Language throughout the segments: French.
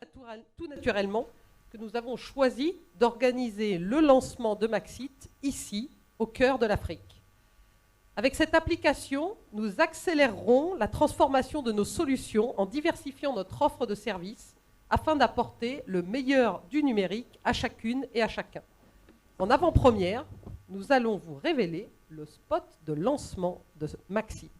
tout naturellement que nous avons choisi d'organiser le lancement de Maxit ici, au cœur de l'Afrique. Avec cette application, nous accélérerons la transformation de nos solutions en diversifiant notre offre de services afin d'apporter le meilleur du numérique à chacune et à chacun. En avant-première, nous allons vous révéler le spot de lancement de Maxit.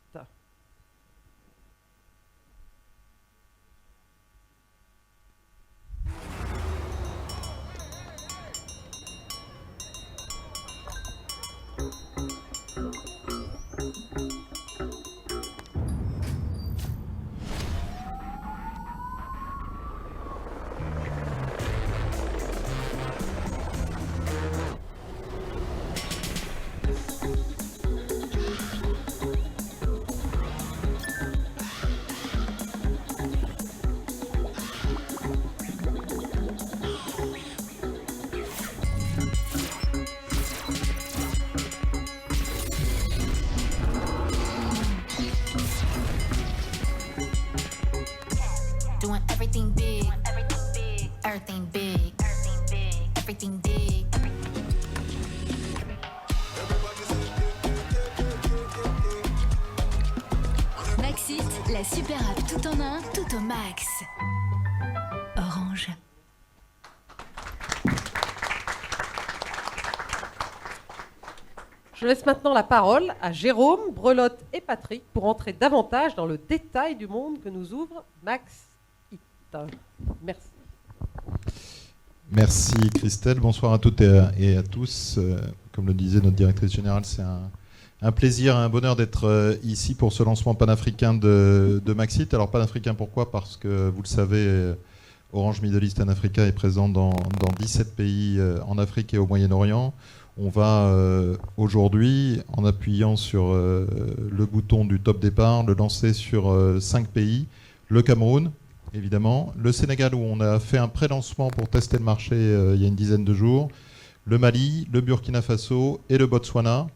Doing everything big, everything big, everything big. Maxit, la super app tout en un, tout au max. Orange. Je laisse maintenant la parole à Jérôme, Brelotte et Patrick pour entrer davantage dans le détail du monde que nous ouvre Maxit. Merci. Merci Christelle, bonsoir à toutes et à tous. Comme le disait notre directrice générale, c'est un plaisir, un bonheur d'être ici pour ce lancement panafricain de Maxit. Alors panafricain pourquoi ? Parce que vous le savez, Orange Middle East and Africa est présent dans 17 pays en Afrique et au Moyen-Orient. On va aujourd'hui, en appuyant sur le bouton du top départ, le lancer sur 5 pays. Le Cameroun, évidemment. Le Sénégal, où on a fait un pré-lancement pour tester le marché il y a une dizaine de jours. Le Mali, le Burkina Faso et le Botswana.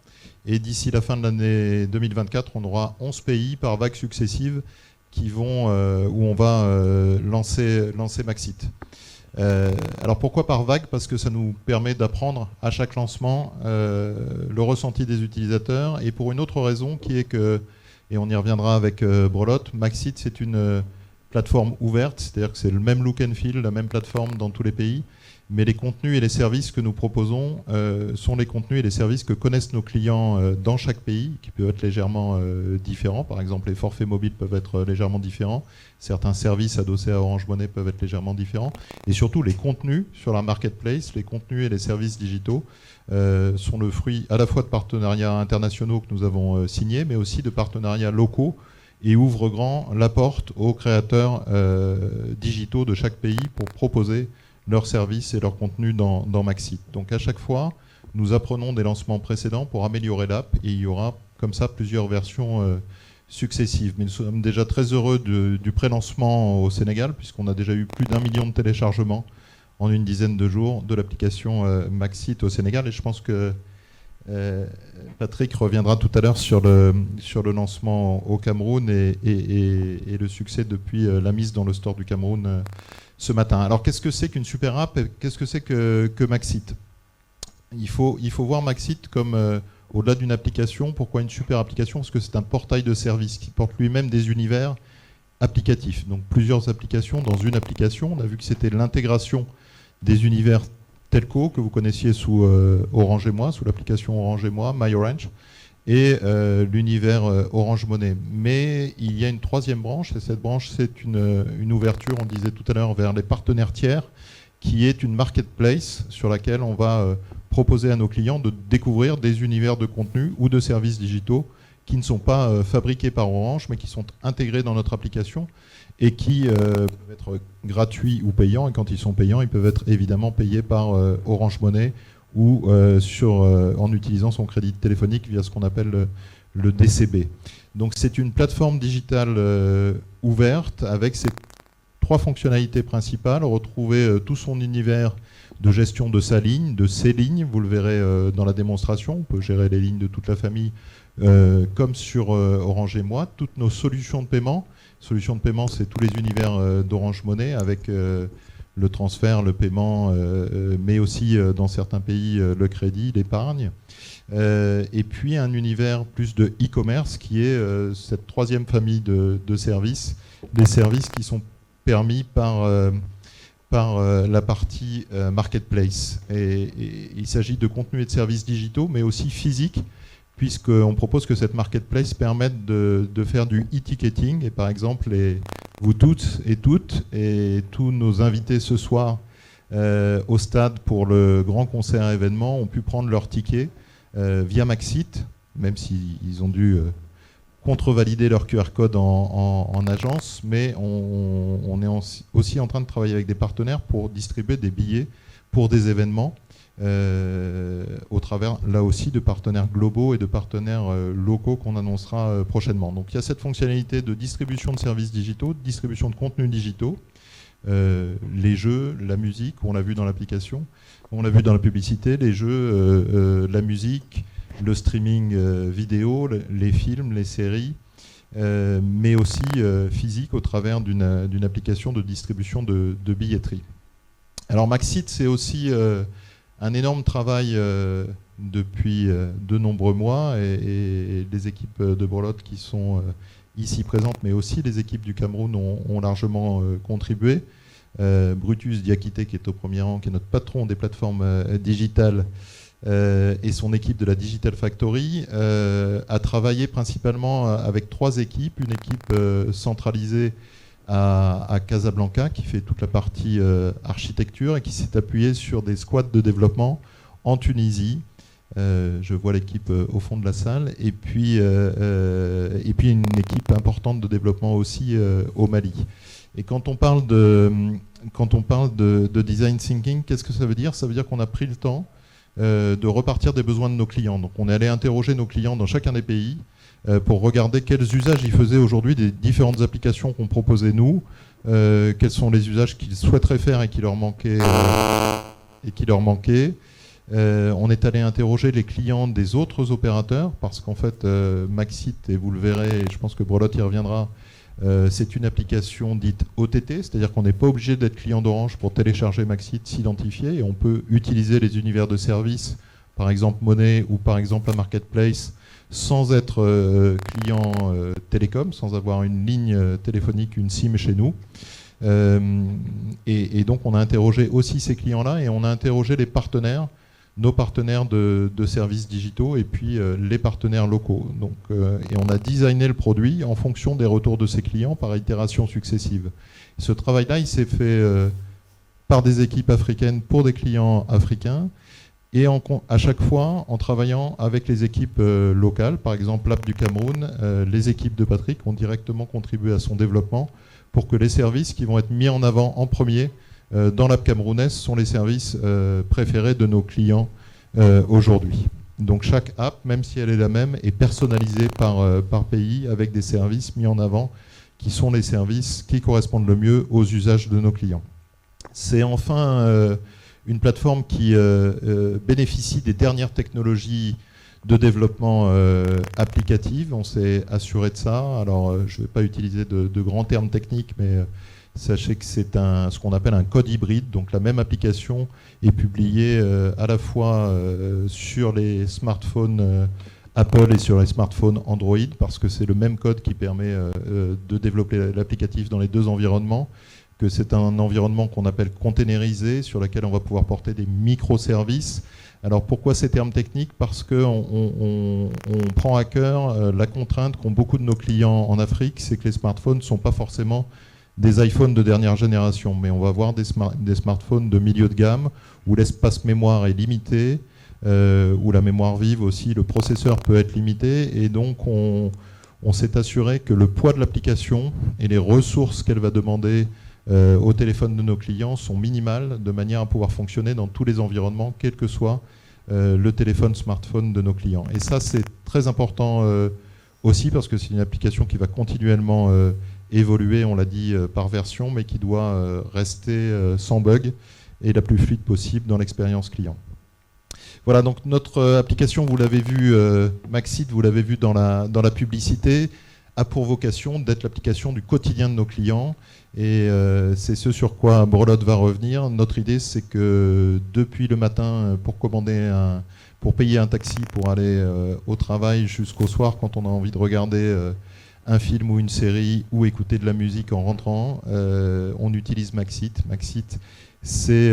Et d'ici la fin de l'année 2024, on aura 11 pays par vagues successives qui vont, où on va lancer Maxit. Alors pourquoi par vague ? Parce que ça nous permet d'apprendre à chaque lancement le ressenti des utilisateurs. Et pour une autre raison qui est que, et on y reviendra avec Brelotte, Maxit c'est une plateforme ouverte, c'est-à-dire que c'est le même look and feel, la même plateforme dans tous les pays, mais les contenus et les services que nous proposons sont les contenus et les services que connaissent nos clients dans chaque pays, qui peuvent être légèrement différents. Par exemple, les forfaits mobiles peuvent être légèrement différents, certains services adossés à Orange Money peuvent être légèrement différents, et surtout les contenus sur la marketplace, les contenus et les services digitaux sont le fruit à la fois de partenariats internationaux que nous avons signés, mais aussi de partenariats locaux, et ouvre grand la porte aux créateurs digitaux de chaque pays pour proposer leurs services et leurs contenus dans Maxit. Donc à chaque fois, nous apprenons des lancements précédents pour améliorer l'app, et il y aura comme ça plusieurs versions successives. Mais nous sommes déjà très heureux du pré-lancement au Sénégal, puisqu'on a déjà eu plus d'1 million de téléchargements en une dizaine de jours de l'application Maxit au Sénégal, et je pense que Patrick reviendra tout à l'heure sur le lancement au Cameroun et le succès depuis la mise dans le store du Cameroun ce matin. Alors qu'est-ce que c'est qu'une super app ? Qu'est-ce que c'est que Maxit ? Il faut voir Maxit comme au-delà d'une application. Pourquoi une super application ? Parce que c'est un portail de services qui porte lui-même des univers applicatifs. Donc plusieurs applications dans une application. On a vu que c'était l'intégration des univers telco que vous connaissiez sous Orange et Moi, sous l'application Orange et Moi, MyOrange, et l'univers Orange Money. Mais il y a une troisième branche, et cette branche, c'est une ouverture, on disait tout à l'heure, vers les partenaires tiers, qui est une marketplace sur laquelle on va proposer à nos clients de découvrir des univers de contenu ou de services digitaux qui ne sont pas fabriqués par Orange, mais qui sont intégrés dans notre application, et qui peuvent être gratuits ou payants. Et quand ils sont payants, ils peuvent être évidemment payés par Orange Money ou en utilisant son crédit téléphonique via ce qu'on appelle le DCB. Donc c'est une plateforme digitale ouverte avec ses 3 fonctionnalités principales. Retrouver tout son univers de gestion de sa ligne, de ses lignes. Vous le verrez dans la démonstration. On peut gérer les lignes de toute la famille comme sur Orange et Moi. Toutes nos solutions de paiement, Solutions de paiement, c'est tous les univers d'Orange Money avec le transfert, le paiement, mais aussi dans certains pays le crédit, l'épargne. Et puis un univers plus de e-commerce qui est cette troisième famille de services, des services qui sont permis par la partie marketplace. Et il s'agit de contenus et de services digitaux, mais aussi physiques, puisqu'on propose que cette marketplace permette de faire du e-ticketing. Et par exemple, vous toutes et tous nos invités ce soir au stade pour le grand concert événement ont pu prendre leur ticket via Maxit, même s'ils ont dû contrevalider leur QR code en agence, mais on est aussi en train de travailler avec des partenaires pour distribuer des billets pour des événements au travers, là aussi, de partenaires globaux et de partenaires locaux qu'on annoncera prochainement. Donc il y a cette fonctionnalité de distribution de services digitaux, de distribution de contenus digitaux, les jeux, la musique, on l'a vu dans l'application, on l'a vu dans la publicité, les jeux, la musique, le streaming vidéo, les films, les séries, mais aussi physique au travers d'une application de distribution de billetterie. Alors Maxit, c'est aussi un énorme travail depuis de nombreux mois et les équipes de Brelotte qui sont ici présentes, mais aussi les équipes du Cameroun ont largement contribué. Brutus Diakité, qui est au premier rang, qui est notre patron des plateformes digitales, et son équipe de la Digital Factory a travaillé principalement avec 3 équipes. Une équipe centralisée à Casablanca qui fait toute la partie architecture et qui s'est appuyée sur des squads de développement en Tunisie. Je vois l'équipe au fond de la salle. Et puis une équipe importante de développement aussi au Mali. Et quand on parle de design thinking, qu'est-ce que ça veut dire ? Ça veut dire qu'on a pris le temps de repartir des besoins de nos clients. Donc on est allé interroger nos clients dans chacun des pays pour regarder quels usages ils faisaient aujourd'hui des différentes applications qu'on proposait nous, quels sont les usages qu'ils souhaiteraient faire et qui leur manquaient. On est allé interroger les clients des autres opérateurs parce qu'en fait Maxit, et vous le verrez, et je pense que Brelotte y reviendra, c'est une application dite OTT, c'est-à-dire qu'on n'est pas obligé d'être client d'Orange pour télécharger Maxit, s'identifier, et on peut utiliser les univers de services, par exemple Money ou par exemple la Marketplace, sans être client télécom, sans avoir une ligne téléphonique, une SIM chez nous. Et donc on a interrogé aussi ces clients-là et on a interrogé les partenaires, nos partenaires de services digitaux et puis les partenaires locaux. Donc, et on a designé le produit en fonction des retours de ces clients par itération successive. Ce travail-là, il s'est fait par des équipes africaines pour des clients africains et à chaque fois en travaillant avec les équipes locales. Par exemple, l'App du Cameroun, les équipes de Patrick ont directement contribué à son développement pour que les services qui vont être mis en avant en premier dans l'app camerounaise sont les services préférés de nos clients aujourd'hui. Donc chaque app, même si elle est la même, est personnalisée par pays avec des services mis en avant qui sont les services qui correspondent le mieux aux usages de nos clients. C'est enfin une plateforme qui bénéficie des dernières technologies de développement applicatif. On s'est assuré de ça. Alors je ne vais pas utiliser de grands termes techniques, mais sachez que c'est ce qu'on appelle un code hybride, donc la même application est publiée à la fois sur les smartphones Apple et sur les smartphones Android, parce que c'est le même code qui permet de développer l'applicatif dans les deux environnements, que c'est un environnement qu'on appelle containerisé, sur lequel on va pouvoir porter des microservices. Alors pourquoi ces termes techniques ? Parce qu'on prend à cœur la contrainte qu'ont beaucoup de nos clients en Afrique, c'est que les smartphones ne sont pas forcément des iPhones de dernière génération, mais on va avoir des smartphones de milieu de gamme où l'espace mémoire est limité, où la mémoire vive aussi, le processeur peut être limité, et donc on s'est assuré que le poids de l'application et les ressources qu'elle va demander au téléphone de nos clients sont minimales, de manière à pouvoir fonctionner dans tous les environnements, quel que soit le téléphone smartphone de nos clients. Et ça, c'est très important aussi, parce que c'est une application qui va continuellement évoluer, on l'a dit, par version, mais qui doit rester sans bug et la plus fluide possible dans l'expérience client. Voilà, donc notre application, vous l'avez vu, Maxit, vous l'avez vu dans la publicité, a pour vocation d'être l'application du quotidien de nos clients. Et c'est ce sur quoi Brelotte va revenir. Notre idée, c'est que depuis le matin, pour payer un taxi pour aller au travail jusqu'au soir, quand on a envie de regarder un film ou une série ou écouter de la musique en rentrant, on utilise Maxit. Maxit, c'est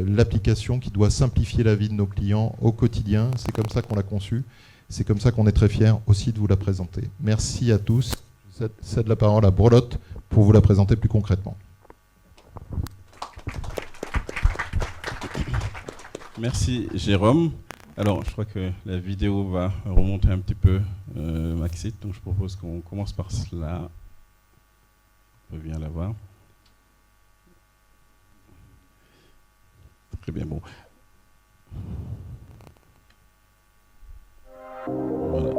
l'application qui doit simplifier la vie de nos clients au quotidien. C'est comme ça qu'on l'a conçue. C'est comme ça qu'on est très fiers aussi de vous la présenter. Merci à tous. Je cède la parole à Brelotte pour vous la présenter plus concrètement. Merci Jérôme. Alors, je crois que la vidéo va remonter un petit peu Maxit, donc je propose qu'on commence par cela. On peut bien la voir. Très bien, bon. Voilà.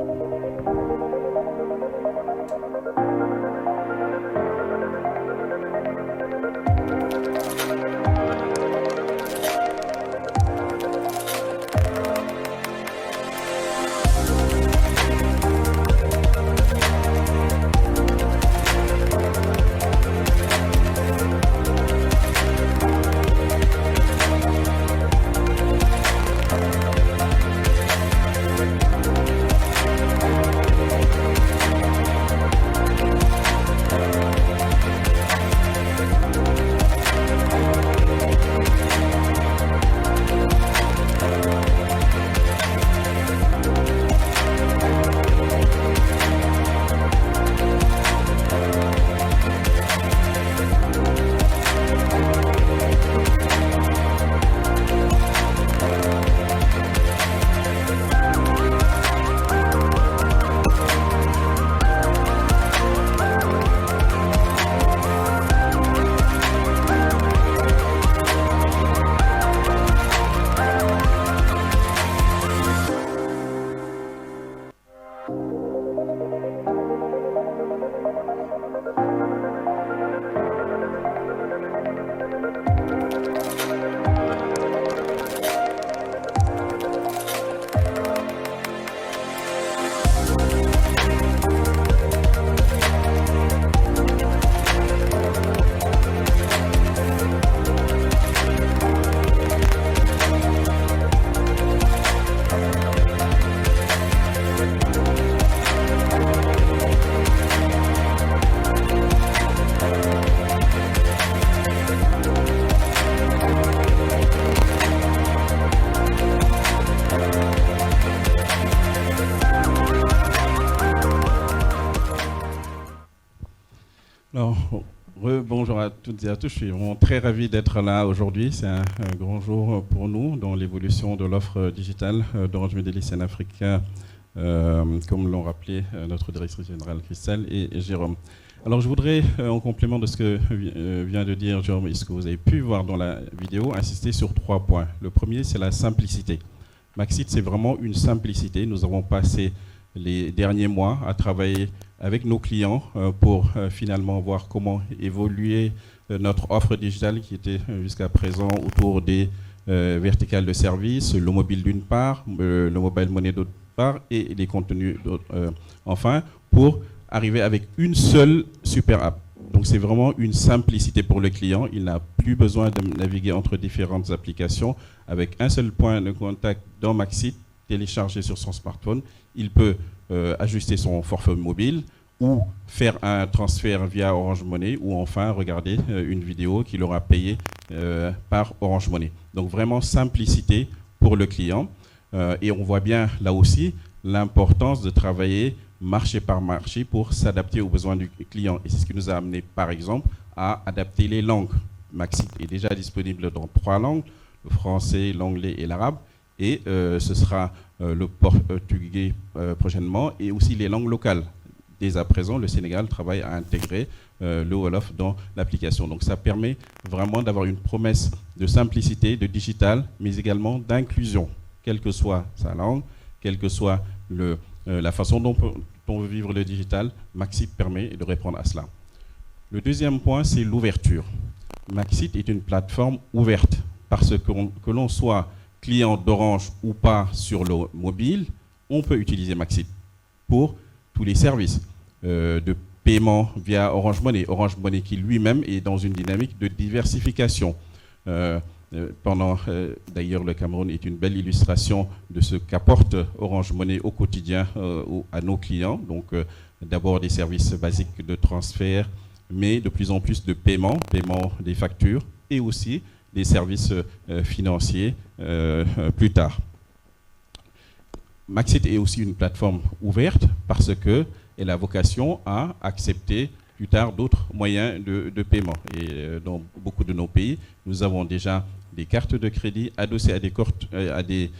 Alors, bonjour à toutes et à tous, je suis vraiment très ravi d'être là aujourd'hui. C'est un grand jour pour nous dans l'évolution de l'offre digitale d'Orange Middle East and Africa, comme l'ont rappelé notre directrice générale Christelle et Jérôme. Alors je voudrais, en complément de ce que vient de dire Jérôme et ce que vous avez pu voir dans la vidéo, insister sur 3 points. Le premier, c'est la simplicité. Maxit, c'est vraiment une simplicité. Nous avons passé les derniers mois à travailler avec nos clients pour finalement voir comment évoluer notre offre digitale qui était jusqu'à présent autour des verticales de services, le mobile d'une part, le mobile money d'autre part et les contenus enfin, pour arriver avec une seule super app. Donc c'est vraiment une simplicité pour le client. Il n'a plus besoin de naviguer entre différentes applications. Avec un seul point de contact dans Maxit, téléchargé sur son smartphone, il peut ajuster son forfait mobile ou faire un transfert via Orange Money ou enfin regarder une vidéo qu'il aura payée par Orange Money. Donc vraiment simplicité pour le client. Et on voit bien là aussi l'importance de travailler marché par marché pour s'adapter aux besoins du client. Et c'est ce qui nous a amené par exemple à adapter les langues. Maxit est déjà disponible dans 3 langues, le français, l'anglais et l'arabe. Et ce sera le portugais prochainement et aussi les langues locales. Dès à présent, le Sénégal travaille à intégrer le Wolof dans l'application. Donc ça permet vraiment d'avoir une promesse de simplicité, de digital, mais également d'inclusion, quelle que soit sa langue, quelle que soit la façon dont on veut vivre le digital. Maxit permet de répondre à cela. Le deuxième point, c'est l'ouverture. Maxit est une plateforme ouverte parce que l'on soit client d'Orange ou pas sur le mobile, on peut utiliser Maxit pour tous les services. de paiement via Orange Money. Orange Money qui lui-même est dans une dynamique de diversification. D'ailleurs, le Cameroun est une belle illustration de ce qu'apporte Orange Money au quotidien à nos clients. Donc, d'abord des services basiques de transfert, mais de plus en plus de paiement des factures et aussi des services financiers plus tard. Maxit est aussi une plateforme ouverte parce qu'elle a vocation à accepter plus tard d'autres moyens de paiement. Et dans beaucoup de nos pays, nous avons déjà des cartes de crédit adossées à des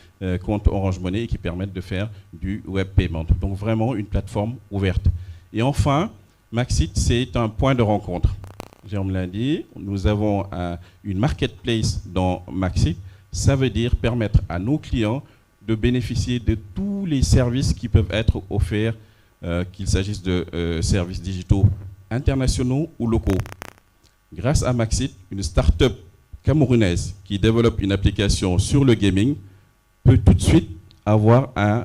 comptes Orange Money qui permettent de faire du web payment. Donc vraiment une plateforme ouverte. Et enfin, Maxit, c'est un point de rencontre. Jérôme l'a dit, nous avons une marketplace dans Maxit. Ça veut dire permettre à nos clients de bénéficier de tous les services qui peuvent être offerts, qu'il s'agisse de services digitaux internationaux ou locaux. Grâce à Maxit, une start-up camerounaise qui développe une application sur le gaming peut tout de suite avoir un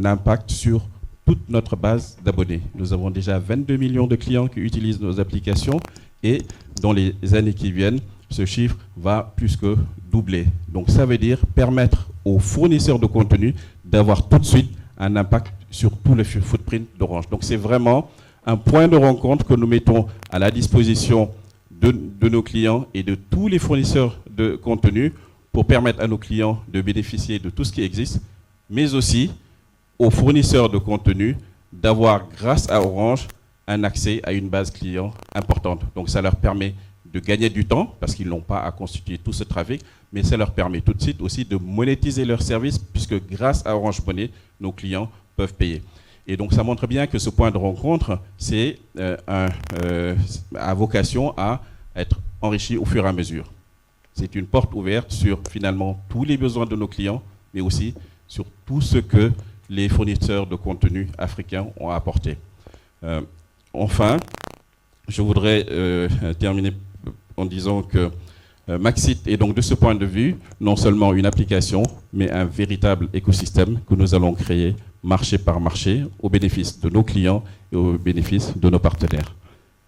impact sur toute notre base d'abonnés. Nous avons déjà 22 millions de clients qui utilisent nos applications et dans les années qui viennent, ce chiffre va plus que doubler. Donc ça veut dire permettre aux fournisseurs de contenu d'avoir tout de suite un impact sur tout le footprint d'Orange. Donc c'est vraiment un point de rencontre que nous mettons à la disposition de nos clients et de tous les fournisseurs de contenu pour permettre à nos clients de bénéficier de tout ce qui existe, mais aussi aux fournisseurs de contenu d'avoir, grâce à Orange, un accès à une base client importante. Donc ça leur permet de gagner du temps, parce qu'ils n'ont pas à constituer tout ce trafic, mais ça leur permet tout de suite aussi de monétiser leurs services, puisque grâce à Orange Money, nos clients peuvent payer. Et donc ça montre bien que ce point de rencontre, c'est a vocation à être enrichi au fur et à mesure. C'est une porte ouverte sur finalement tous les besoins de nos clients, mais aussi sur tout ce que les fournisseurs de contenu africains ont apporté. Enfin, je voudrais terminer en disant que Maxit est donc de ce point de vue non seulement une application, mais un véritable écosystème que nous allons créer marché par marché au bénéfice de nos clients et au bénéfice de nos partenaires.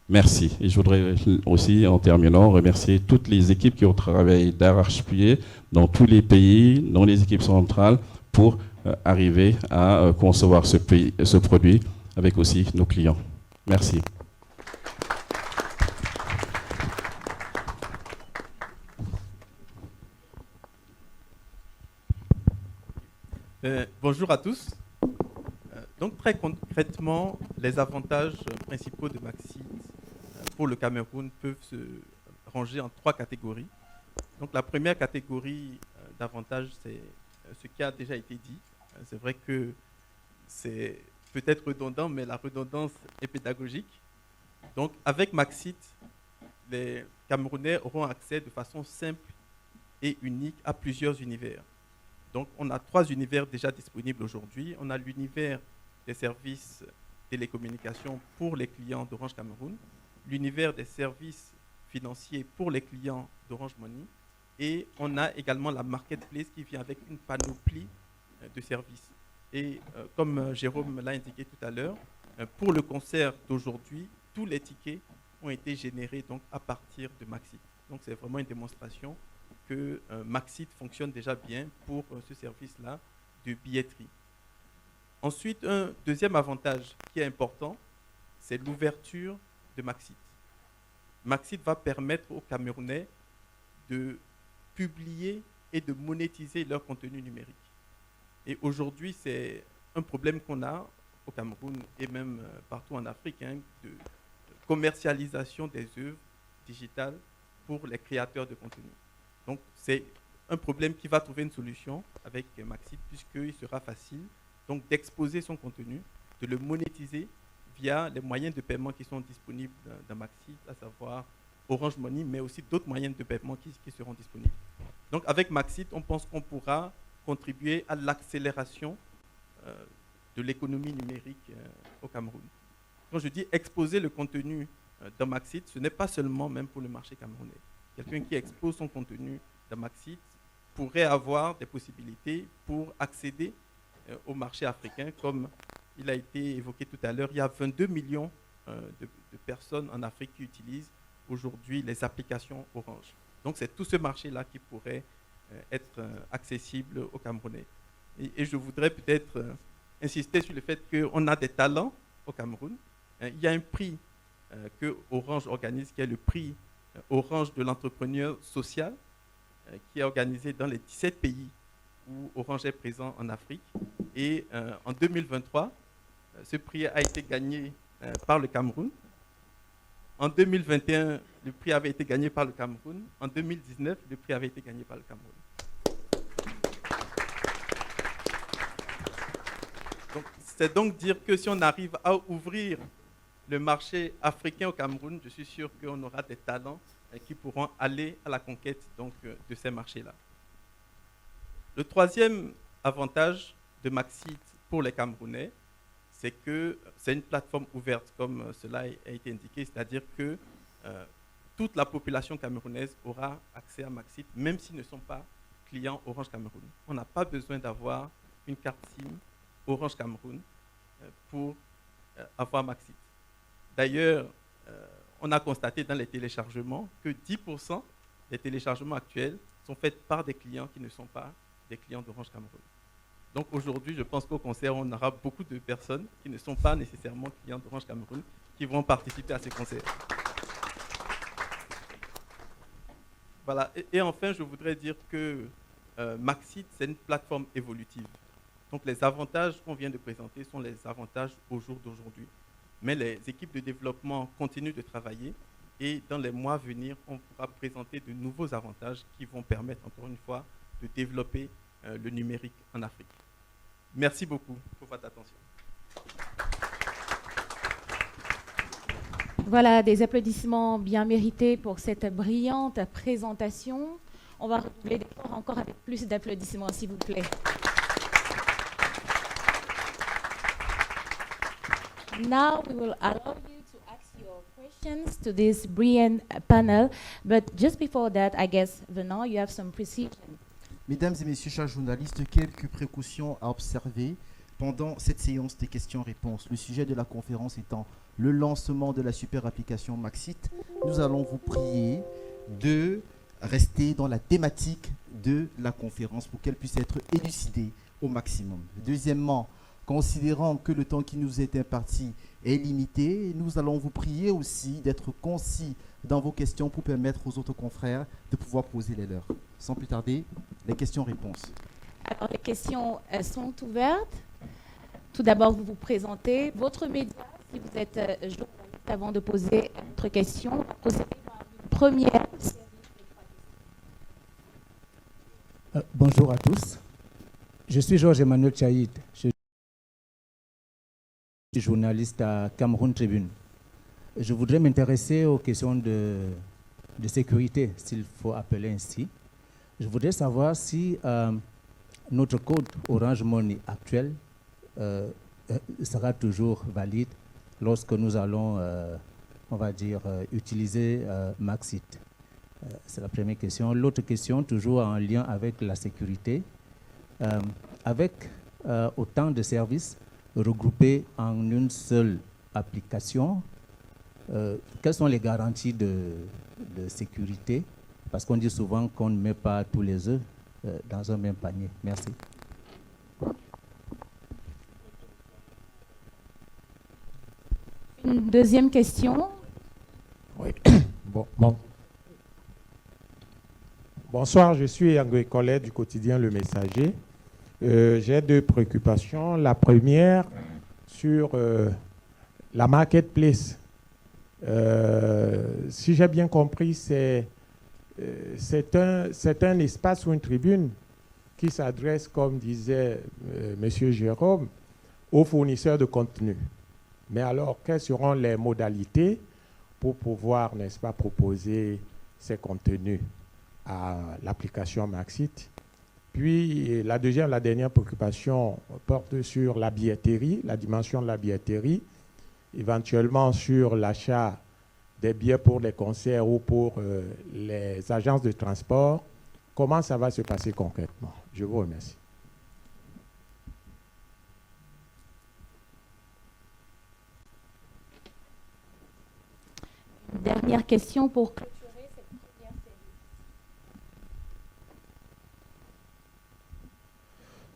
Merci. Et je voudrais aussi, en terminant, remercier toutes les équipes qui ont travaillé d'arrache-pied dans tous les pays, dans les équipes centrales, pour arriver à concevoir ce produit avec aussi nos clients. Merci. Bonjour à tous. Donc très concrètement, les avantages principaux de Maxit pour le Cameroun peuvent se ranger en 3 catégories. Donc la première catégorie d'avantages, c'est ce qui a déjà été dit. C'est vrai que c'est peut-être redondant, mais la redondance est pédagogique. Donc avec Maxit, les Camerounais auront accès de façon simple et unique à plusieurs univers. Donc, on a 3 univers déjà disponibles aujourd'hui. On a l'univers des services télécommunications pour les clients d'Orange Cameroun, l'univers des services financiers pour les clients d'Orange Money, et on a également la marketplace qui vient avec une panoplie de services. Et comme Jérôme l'a indiqué tout à l'heure, pour le concert d'aujourd'hui, tous les tickets ont été générés donc, à partir de Maxit. Donc, c'est vraiment une démonstration que Maxit fonctionne déjà bien pour ce service-là de billetterie. Ensuite, un deuxième avantage qui est important, c'est l'ouverture de Maxit. Maxit va permettre aux Camerounais de publier et de monétiser leur contenu numérique. Et aujourd'hui, c'est un problème qu'on a au Cameroun et même partout en Afrique, de commercialisation des œuvres digitales pour les créateurs de contenu. Donc, c'est un problème qui va trouver une solution avec Maxit, puisqu'il sera facile donc d'exposer son contenu, de le monétiser via les moyens de paiement qui sont disponibles dans Maxit, à savoir Orange Money, mais aussi d'autres moyens de paiement qui seront disponibles. Donc, avec Maxit, on pense qu'on pourra contribuer à l'accélération de l'économie numérique au Cameroun. Quand je dis exposer le contenu dans Maxit, ce n'est pas seulement même pour le marché camerounais. Quelqu'un qui expose son contenu dans Maxit pourrait avoir des possibilités pour accéder au marché africain comme il a été évoqué tout à l'heure, il y a 22 millions de personnes en Afrique qui utilisent aujourd'hui les applications Orange. Donc c'est tout ce marché-là qui pourrait être accessible aux Camerounais. Et je voudrais peut-être insister sur le fait qu'on a des talents au Cameroun. Il y a un prix que Orange organise, qui est le prix Orange de l'entrepreneur social, qui est organisé dans les 17 pays où Orange est présent en Afrique. Et en 2023, ce prix a été gagné par le Cameroun. En 2021, le prix avait été gagné par le Cameroun. En 2019, le prix avait été gagné par le Cameroun. C'est donc dire que si on arrive à ouvrir le marché africain au Cameroun, je suis sûr qu'on aura des talents qui pourront aller à la conquête donc, de ces marchés-là. Le troisième avantage de Maxit pour les Camerounais, c'est que c'est une plateforme ouverte, comme cela a été indiqué, c'est-à-dire que toute la population camerounaise aura accès à Maxit, même s'ils ne sont pas clients Orange Cameroun. On n'a pas besoin d'avoir une carte SIM Orange Cameroun pour avoir Maxit. D'ailleurs, on a constaté dans les téléchargements que 10% des téléchargements actuels sont faits par des clients qui ne sont pas des clients d'Orange Cameroun. Donc aujourd'hui, je pense qu'au concert, on aura beaucoup de personnes qui ne sont pas nécessairement clients d'Orange Cameroun qui vont participer à ces concerts. Voilà. Et enfin, je voudrais dire que Maxit, c'est une plateforme évolutive. Donc les avantages qu'on vient de présenter sont les avantages au jour d'aujourd'hui. Mais les équipes de développement continuent de travailler et dans les mois à venir, on pourra présenter de nouveaux avantages qui vont permettre, encore une fois, de développer le numérique en Afrique. Merci beaucoup pour votre attention. Voilà, des applaudissements bien mérités pour cette brillante présentation. On va redoubler d'efforts encore avec plus d'applaudissements, s'il vous plaît. Now we will allow you to ask your questions to this brilliant panel. But just before that, I guess, Venant, you have some precision. Mesdames et messieurs, chers journalistes, quelques précautions à observer pendant cette séance des questions-réponses. Le sujet de la conférence étant le lancement de la super application Maxit, nous allons vous prier de rester dans la thématique de la conférence pour qu'elle puisse être élucidée au maximum. Deuxièmement, considérant que le temps qui nous est imparti est limité, nous allons vous prier aussi d'être concis dans vos questions pour permettre aux autres confrères de pouvoir poser les leurs. Sans plus tarder, les questions-réponses. Alors, les questions sont ouvertes. Tout d'abord, vous vous présentez. Votre média, si vous êtes journaliste, avant de poser votre question, on va procéder par une première série de 3 questions. Bonjour à tous. Je suis Georges-Emmanuel Tchaïd. Je suis journaliste à Cameroun Tribune. Je voudrais m'intéresser aux questions de sécurité, s'il faut appeler ainsi. Je voudrais savoir si notre code Orange Money actuel sera toujours valide lorsque nous allons, on va dire, utiliser Maxit. C'est la première question. L'autre question, toujours en lien avec la sécurité. Avec autant de services regroupés en une seule application, quelles sont les garanties de sécurité? Parce qu'on dit souvent qu'on ne met pas tous les œufs dans un même panier. Merci. Une deuxième question. Oui. Bonsoir, je suis Angoué Collet du quotidien Le Messager. J'ai 2 préoccupations. La première, sur la marketplace. Si j'ai bien compris, c'est un espace ou une tribune qui s'adresse, comme disait M. Jérôme, aux fournisseurs de contenu. Mais alors, quelles seront les modalités pour pouvoir, n'est-ce pas, proposer ces contenus à l'application Maxit? Puis, la dernière préoccupation porte sur la billetterie, la dimension de la billetterie, éventuellement sur l'achat des billets pour les concerts ou pour les agences de transport. Comment ça va se passer concrètement? Je vous remercie. dernière question pour clôturer cette première série.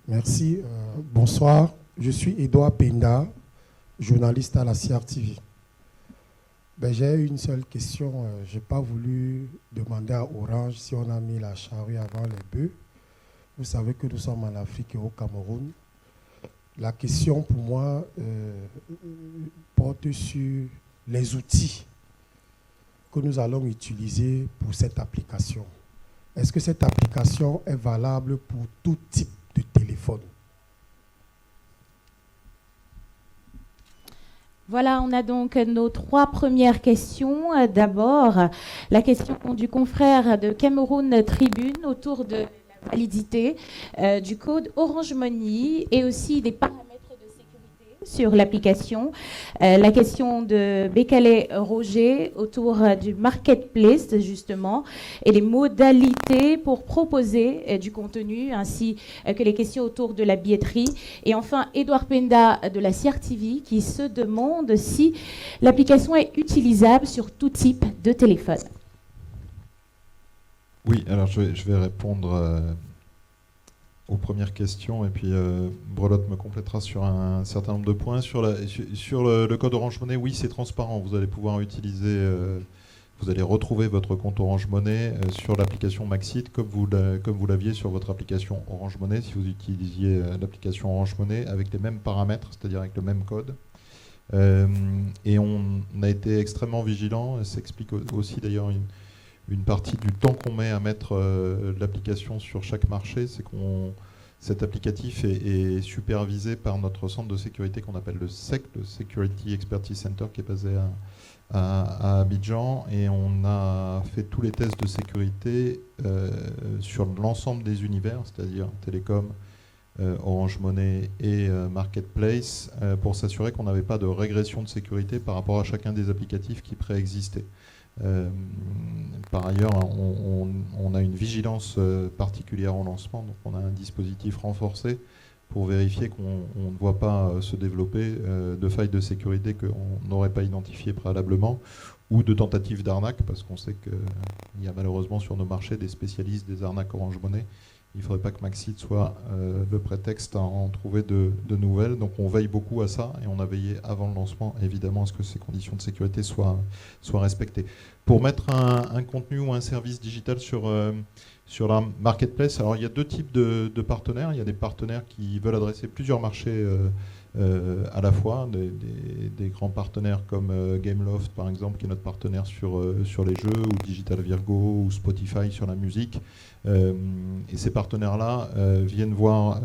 Merci. Bonsoir. Je suis Edouard Penda, journaliste à la CRTV. J'ai une seule question. Je n'ai pas voulu demander à Orange si on a mis la charrue avant les bœufs. Vous savez que nous sommes en Afrique et au Cameroun. La question pour moi porte sur les outils que nous allons utiliser pour cette application. Est-ce que cette application est valable pour tout type de téléphone? Voilà, on a donc nos 3 premières questions. D'abord, la question du confrère de Cameroun Tribune autour de la validité du code Orange Money et aussi des paramètres de sécurité sur l'application. La question de Bekale Roger autour du marketplace, justement, et les modalités pour proposer du contenu, ainsi que les questions autour de la billetterie. Et enfin, Edouard Penda de la CRTV qui se demande si l'application est utilisable sur tout type de téléphone. Oui, alors je vais répondre aux premières questions et puis Brelotte me complétera sur un certain nombre de points. Sur le code Orange Money, oui, c'est transparent. Vous allez pouvoir utiliser, vous allez retrouver votre compte Orange Money sur l'application Maxit comme vous l'aviez sur votre application Orange Money si vous utilisiez l'application Orange Money avec les mêmes paramètres, c'est-à-dire avec le même code. Et on a été extrêmement vigilant, et ça explique aussi d'ailleurs une partie du temps qu'on met à mettre l'application sur chaque marché, c'est cet applicatif est supervisé par notre centre de sécurité qu'on appelle le SEC, le Security Expertise Center, qui est basé à Abidjan, et on a fait tous les tests de sécurité sur l'ensemble des univers, c'est-à-dire télécom, Orange Money et Marketplace, pour s'assurer qu'on n'avait pas de régression de sécurité par rapport à chacun des applicatifs qui préexistaient. Par ailleurs, on a une vigilance particulière au lancement, donc on a un dispositif renforcé pour vérifier qu'on ne voit pas se développer de failles de sécurité qu'on n'aurait pas identifiées préalablement ou de tentatives d'arnaque, parce qu'on sait qu'il y a malheureusement sur nos marchés des spécialistes des arnaques Orange Money. Il ne faudrait pas que Maxit soit le prétexte à en trouver de nouvelles. Donc on veille beaucoup à ça et on a veillé avant le lancement, évidemment, à ce que ces conditions de sécurité soient respectées. Pour mettre un contenu ou un service digital sur la marketplace, alors il y a 2 types de partenaires. Il y a des partenaires qui veulent adresser plusieurs marchés à la fois, des grands partenaires comme Gameloft par exemple, qui est notre partenaire sur les jeux, ou Digital Virgo, ou Spotify sur la musique. Et ces partenaires-là viennent voir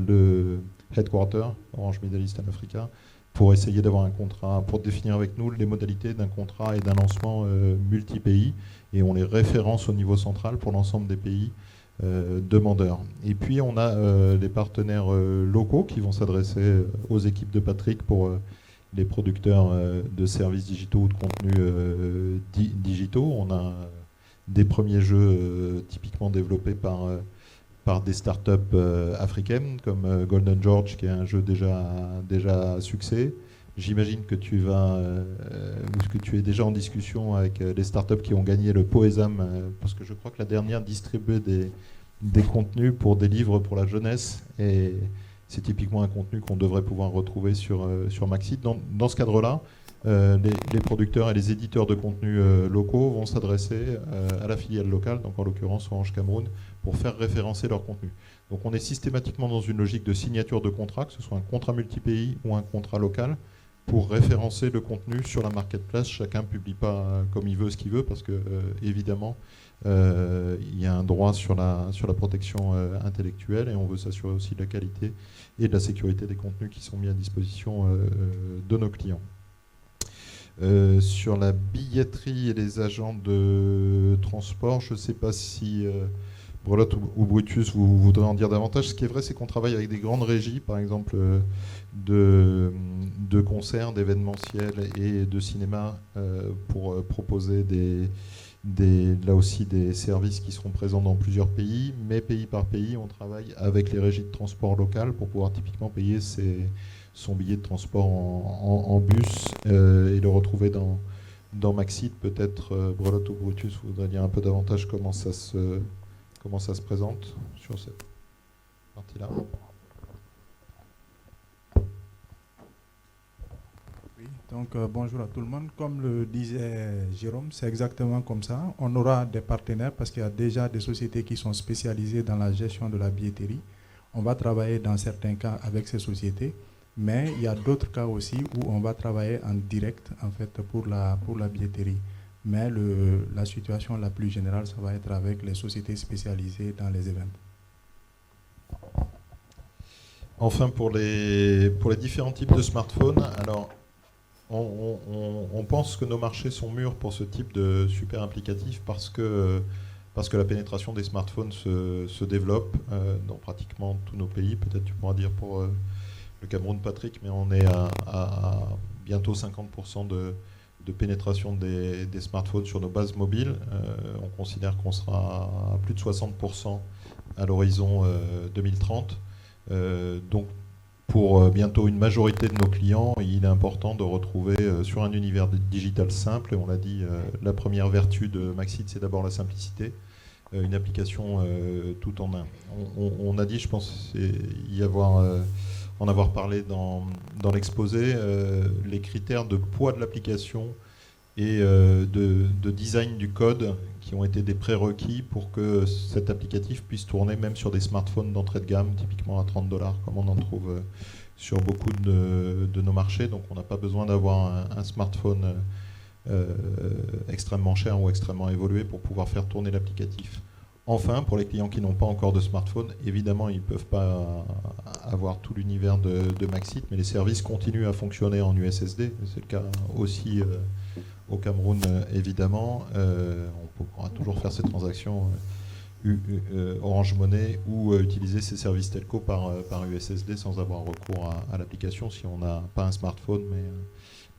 le headquarter, Orange Middle East and Africa, pour essayer d'avoir un contrat, pour définir avec nous les modalités d'un contrat et d'un lancement multi-pays. Et on les référence au niveau central pour l'ensemble des pays demandeurs. Et puis on a les partenaires locaux qui vont s'adresser aux équipes de Patrick pour les producteurs de services digitaux ou de contenus digitaux. On a des premiers jeux typiquement développés par des startups africaines comme Golden George, qui est un jeu déjà à succès. J'imagine que tu es déjà en discussion avec les startups qui ont gagné le Poésam, parce que je crois que la dernière distribuait des contenus pour des livres pour la jeunesse, et c'est typiquement un contenu qu'on devrait pouvoir retrouver sur Maxit. Dans ce cadre-là, les producteurs et les éditeurs de contenus locaux vont s'adresser à la filiale locale, donc en l'occurrence Orange Cameroun, pour faire référencer leur contenu. Donc on est systématiquement dans une logique de signature de contrat, que ce soit un contrat multi-pays ou un contrat local, pour référencer le contenu sur la marketplace. Chacun ne publie pas comme il veut ce qu'il veut, parce que évidemment il y a un droit sur la protection intellectuelle, et on veut s'assurer aussi de la qualité et de la sécurité des contenus qui sont mis à disposition de nos clients. Sur la billetterie et les agents de transport, je ne sais pas si Brelotte ou Brutus vous voudrez en dire davantage. Ce qui est vrai, c'est qu'on travaille avec des grandes régies, par exemple de concerts, d'événementiels et de cinéma, pour proposer là aussi des services qui seront présents dans plusieurs pays. Mais pays par pays, on travaille avec les régies de transport locales pour pouvoir typiquement payer son billet de transport en bus et le retrouver dans Maxit, peut-être Brelotte ou Brutus voudrait dire un peu davantage comment ça se présente sur cette partie-là. Oui, donc bonjour à tout le monde. Comme le disait Jérôme, c'est exactement comme ça. On aura des partenaires parce qu'il y a déjà des sociétés qui sont spécialisées dans la gestion de la billetterie. On va travailler dans certains cas avec ces sociétés, mais il y a d'autres cas aussi où on va travailler en direct en fait pour la billetterie. Mais la situation la plus générale, ça va être avec les sociétés spécialisées dans les événements. Enfin, pour les différents types de smartphones, alors on pense que nos marchés sont mûrs pour ce type de super applicatif parce que la pénétration des smartphones se développe dans pratiquement tous nos pays. Peut-être tu pourras dire pour le Cameroun, Patrick, mais on est à bientôt 50% de pénétration des smartphones sur nos bases mobiles. On considère qu'on sera à plus de 60% à l'horizon 2030. Donc pour bientôt une majorité de nos clients, il est important de retrouver sur un univers digital simple, et on l'a dit, la première vertu de Maxit, c'est d'abord la simplicité, une application tout en un. On a dit, je pense, en avoir parlé dans l'exposé, les critères de poids de l'application et de design du code qui ont été des prérequis pour que cet applicatif puisse tourner même sur des smartphones d'entrée de gamme, typiquement à $30, comme on en trouve sur beaucoup de nos marchés. Donc on n'a pas besoin d'avoir un smartphone extrêmement cher ou extrêmement évolué pour pouvoir faire tourner l'applicatif. Enfin, pour les clients qui n'ont pas encore de smartphone, évidemment, ils ne peuvent pas avoir tout l'univers de Maxit, mais les services continuent à fonctionner en USSD. C'est le cas aussi au Cameroun, évidemment. On pourra toujours faire ces transactions Orange Money ou utiliser ces services telco par USSD sans avoir recours à l'application si on n'a pas un smartphone,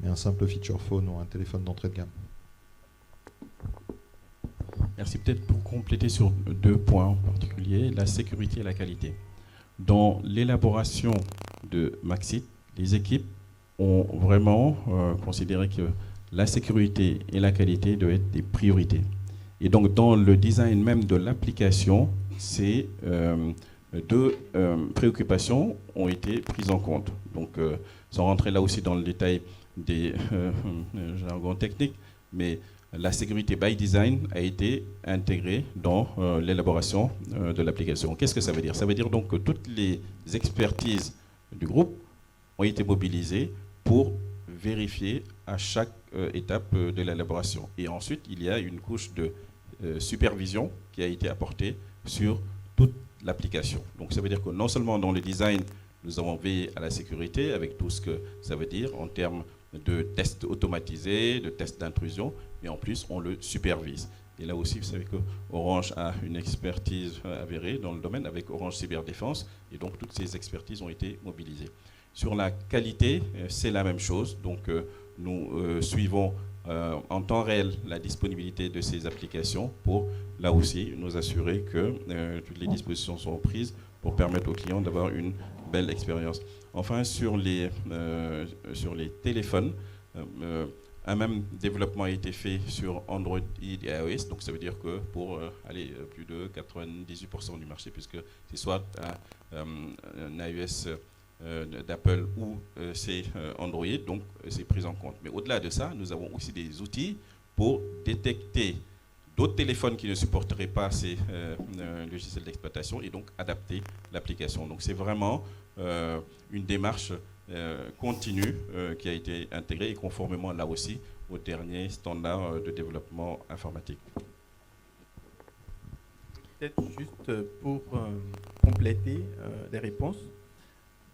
mais un simple feature phone ou un téléphone d'entrée de gamme. Merci. Peut-être pour compléter sur 2 points en particulier, la sécurité et la qualité. Dans l'élaboration de Maxit, les équipes ont vraiment considéré que la sécurité et la qualité doivent être des priorités. Et donc dans le design même de l'application, ces 2 préoccupations ont été prises en compte. Donc sans rentrer là aussi dans le détail des jargons techniques, mais la sécurité by design a été intégrée dans l'élaboration de l'application. Qu'est-ce que ça veut dire? Ça veut dire donc que toutes les expertises du groupe ont été mobilisées pour vérifier à chaque étape de l'élaboration. Et ensuite, il y a une couche de supervision qui a été apportée sur toute l'application. Donc ça veut dire que non seulement dans le design, nous avons veillé à la sécurité avec tout ce que ça veut dire en termes de tests automatisés, de tests d'intrusion, mais en plus on le supervise. Et là aussi, vous savez que Orange a une expertise avérée dans le domaine avec Orange Cyberdéfense, et donc toutes ces expertises ont été mobilisées. Sur la qualité, c'est la même chose. Donc nous suivons en temps réel la disponibilité de ces applications pour, là aussi, nous assurer que toutes les dispositions sont prises pour permettre aux clients d'avoir une belle expérience. Enfin, sur les téléphones, un même développement a été fait sur Android et iOS. Donc ça veut dire que pour plus de 98% du marché, puisque c'est soit un iOS d'Apple ou c'est Android, donc c'est pris en compte. Mais au-delà de ça, nous avons aussi des outils pour détecter d'autres téléphones qui ne supporteraient pas ces logiciels d'exploitation et donc adapter l'application. Donc c'est vraiment une démarche continue qui a été intégrée et conformément là aussi aux derniers standards de développement informatique. Peut-être juste pour compléter les réponses.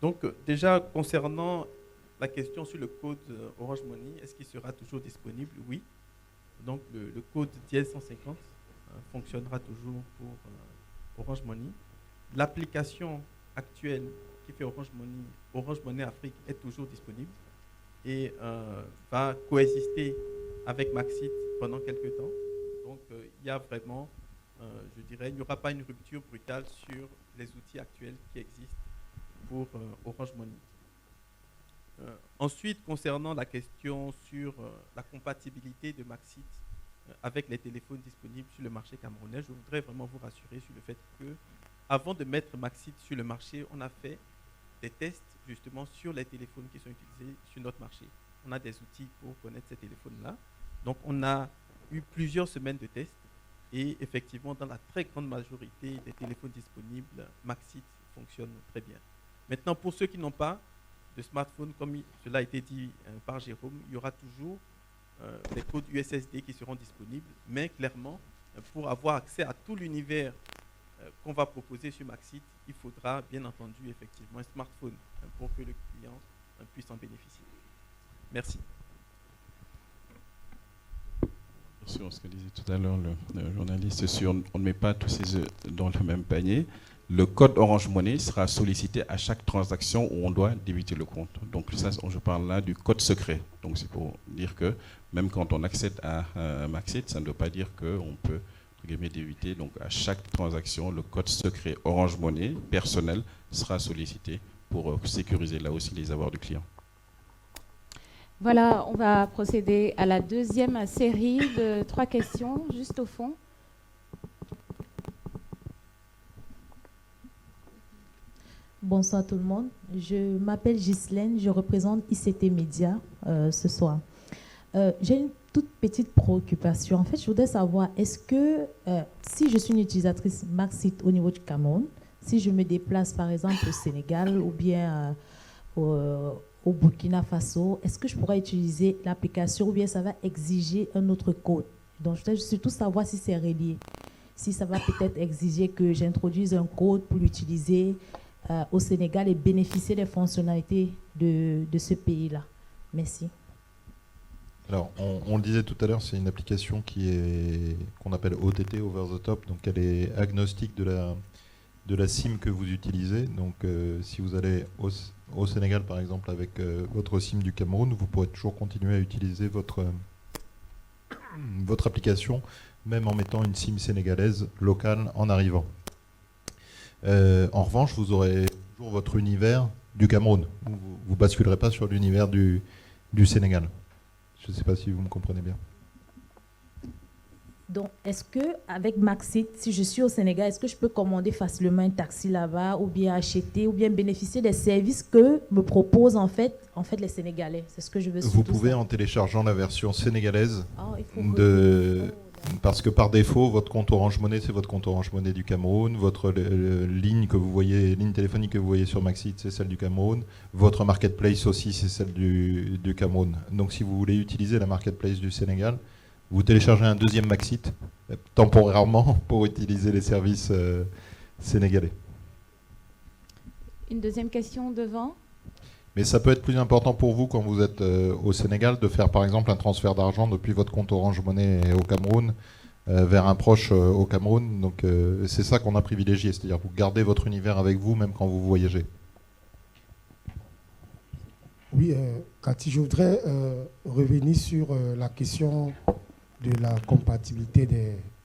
Donc déjà concernant la question sur le code Orange Money, est-ce qu'il sera toujours disponible? Oui. Donc le code dièse 150 fonctionnera toujours pour Orange Money. L'application actuelle qui fait Orange Money Afrique est toujours disponible et va coexister avec Maxit pendant quelques temps. Donc il y a vraiment, je dirais, il n'y aura pas une rupture brutale sur les outils actuels qui existent pour Orange Money. Ensuite, concernant la question sur la compatibilité de Maxit avec les téléphones disponibles sur le marché camerounais, je voudrais vraiment vous rassurer sur le fait que, avant de mettre Maxit sur le marché, on a fait des tests justement sur les téléphones qui sont utilisés sur notre marché. On a des outils pour connaître ces téléphones-là. Donc, on a eu plusieurs semaines de tests et effectivement, dans la très grande majorité des téléphones disponibles, Maxit fonctionne très bien. Maintenant, pour ceux qui n'ont pas de smartphone, comme cela a été dit par Jérôme, il y aura toujours des codes USSD qui seront disponibles, mais clairement, pour avoir accès à tout l'univers qu'on va proposer sur Maxit, il faudra bien entendu effectivement un smartphone pour que le client puisse en bénéficier. Merci. Sur ce que disait tout à l'heure le journaliste, sur on ne met pas tous ses œufs dans le même panier. Le code Orange Money sera sollicité à chaque transaction où on doit débiter le compte. Donc ça, je parle là du code secret. Donc c'est pour dire que même quand on accède à Maxit, ça ne veut pas dire qu'on peut débiter. Donc à chaque transaction, le code secret Orange Money personnel sera sollicité pour sécuriser là aussi les avoirs du client. Voilà, on va procéder à la deuxième série de 3 questions, juste au fond. Bonsoir tout le monde. Je m'appelle Ghislaine, je représente ICT Média ce soir. J'ai une toute petite préoccupation. En fait, je voudrais savoir, est-ce que si je suis une utilisatrice Maxit au niveau du Cameroun, si je me déplace par exemple au Sénégal ou bien au Burkina Faso, est-ce que je pourrais utiliser l'application ou bien ça va exiger un autre code? Donc, je voudrais surtout savoir si c'est relié. Si ça va peut-être exiger que j'introduise un code pour l'utiliser au Sénégal et bénéficier des fonctionnalités de ce pays-là. Merci. Alors, on le disait tout à l'heure, c'est une application qu'on appelle OTT, Over the Top, donc elle est agnostique de la SIM que vous utilisez. Donc, si vous allez au Sénégal, par exemple, avec votre SIM du Cameroun, vous pourrez toujours continuer à utiliser votre application, même en mettant une SIM sénégalaise locale en arrivant. En revanche, vous aurez toujours votre univers du Cameroun. Vous ne basculerez pas sur l'univers du Sénégal. Je ne sais pas si vous me comprenez bien. Donc, est-ce qu'avec Maxit, si je suis au Sénégal, est-ce que je peux commander facilement un taxi là-bas ou bien acheter ou bien bénéficier des services que me proposent en fait les Sénégalais? C'est ce que je veux surtout Vous pouvez, savoir. en téléchargeant la version sénégalaise, il faut parce que par défaut, votre compte Orange Money, c'est votre compte Orange Money du Cameroun. Votre ligne téléphonique que vous voyez sur Maxit, c'est celle du Cameroun. Votre marketplace aussi, c'est celle du Cameroun. Donc, si vous voulez utiliser la marketplace du Sénégal, vous téléchargez un deuxième Maxit, temporairement, pour utiliser les services sénégalais. Une deuxième question devant. Mais ça peut être plus important pour vous quand vous êtes au Sénégal de faire par exemple un transfert d'argent depuis votre compte Orange Money au Cameroun vers un proche au Cameroun. Donc c'est ça qu'on a privilégié, c'est-à-dire vous gardez votre univers avec vous même quand vous voyagez. Oui, Cathy, je voudrais revenir sur la question de la compatibilité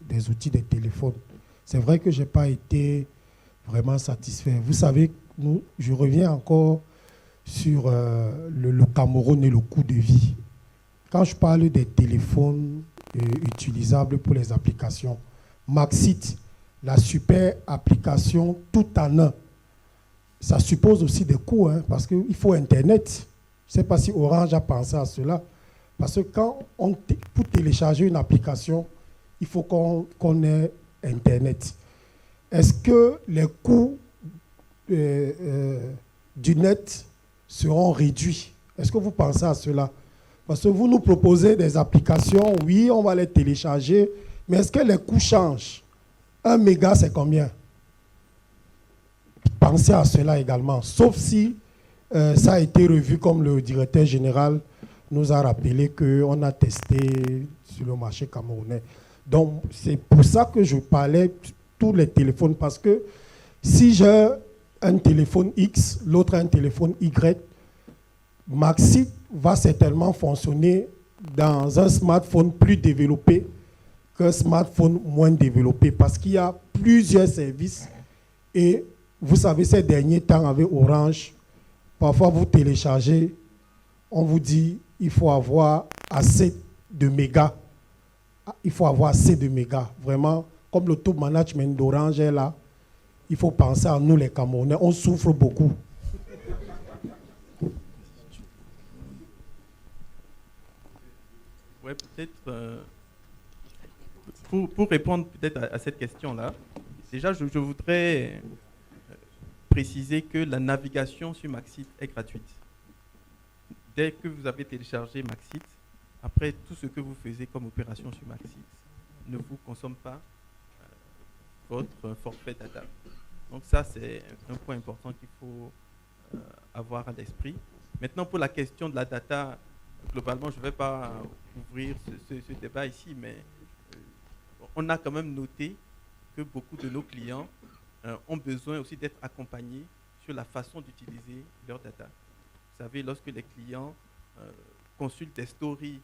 des outils des téléphones. C'est vrai que je n'ai pas été vraiment satisfait. Vous savez, je reviens encore sur le Cameroun et le coût de vie. Quand je parle des téléphones utilisables pour les applications, Maxit, la super application tout en un, ça suppose aussi des coûts, parce qu'il faut Internet. Je ne sais pas si Orange a pensé à cela. Parce que pour télécharger une application, il faut qu'on ait Internet. Est-ce que les coûts du net seront réduits? Est-ce que vous pensez à cela? Parce que vous nous proposez des applications, oui, on va les télécharger, mais est-ce que les coûts changent? 1 méga, c'est combien? Pensez à cela également, sauf si ça a été revu comme le directeur général nous a rappelé qu'on a testé sur le marché camerounais. Donc, c'est pour ça que je parlais de tous les téléphones, parce que si j'ai un téléphone X, l'autre a un téléphone Y, Maxit va certainement fonctionner dans un smartphone plus développé qu'un smartphone moins développé, parce qu'il y a plusieurs services. Et vous savez, ces derniers temps avec Orange, parfois vous téléchargez on vous dit il faut avoir assez de mégas. Il faut avoir assez de mégas. Vraiment, comme le top management d'Orange est là, il faut penser à nous les Camerounais. On souffre beaucoup. Ouais, peut-être pour répondre peut-être à cette question-là, déjà je voudrais préciser que la navigation sur Maxit est gratuite. Dès que vous avez téléchargé Maxit, après tout ce que vous faisiez comme opération sur Maxit ne vous consomme pas votre forfait data. Donc ça, c'est un point important qu'il faut avoir à l'esprit. Maintenant, pour la question de la data, globalement, je ne vais pas ouvrir ce débat ici, mais on a quand même noté que beaucoup de nos clients ont besoin aussi d'être accompagnés sur la façon d'utiliser leur data. Vous savez, lorsque les clients consultent des stories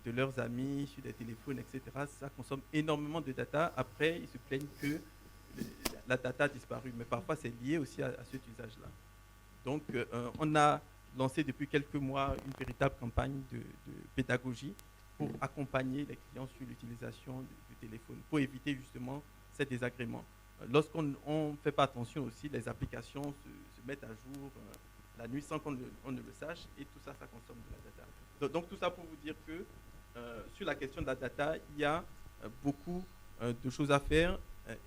de leurs amis sur des téléphones, etc., ça consomme énormément de data. Après, ils se plaignent que la data a disparu, mais parfois c'est lié aussi à cet usage-là. Donc, on a lancé depuis quelques mois une véritable campagne de pédagogie pour accompagner les clients sur l'utilisation du téléphone, pour éviter justement ces désagréments. Lorsqu'on ne fait pas attention aussi, les applications se mettent à jour la nuit sans qu'on ne le sache, et tout ça, ça consomme de la data. Donc tout ça pour vous dire que sur la question de la data, il y a beaucoup de choses à faire,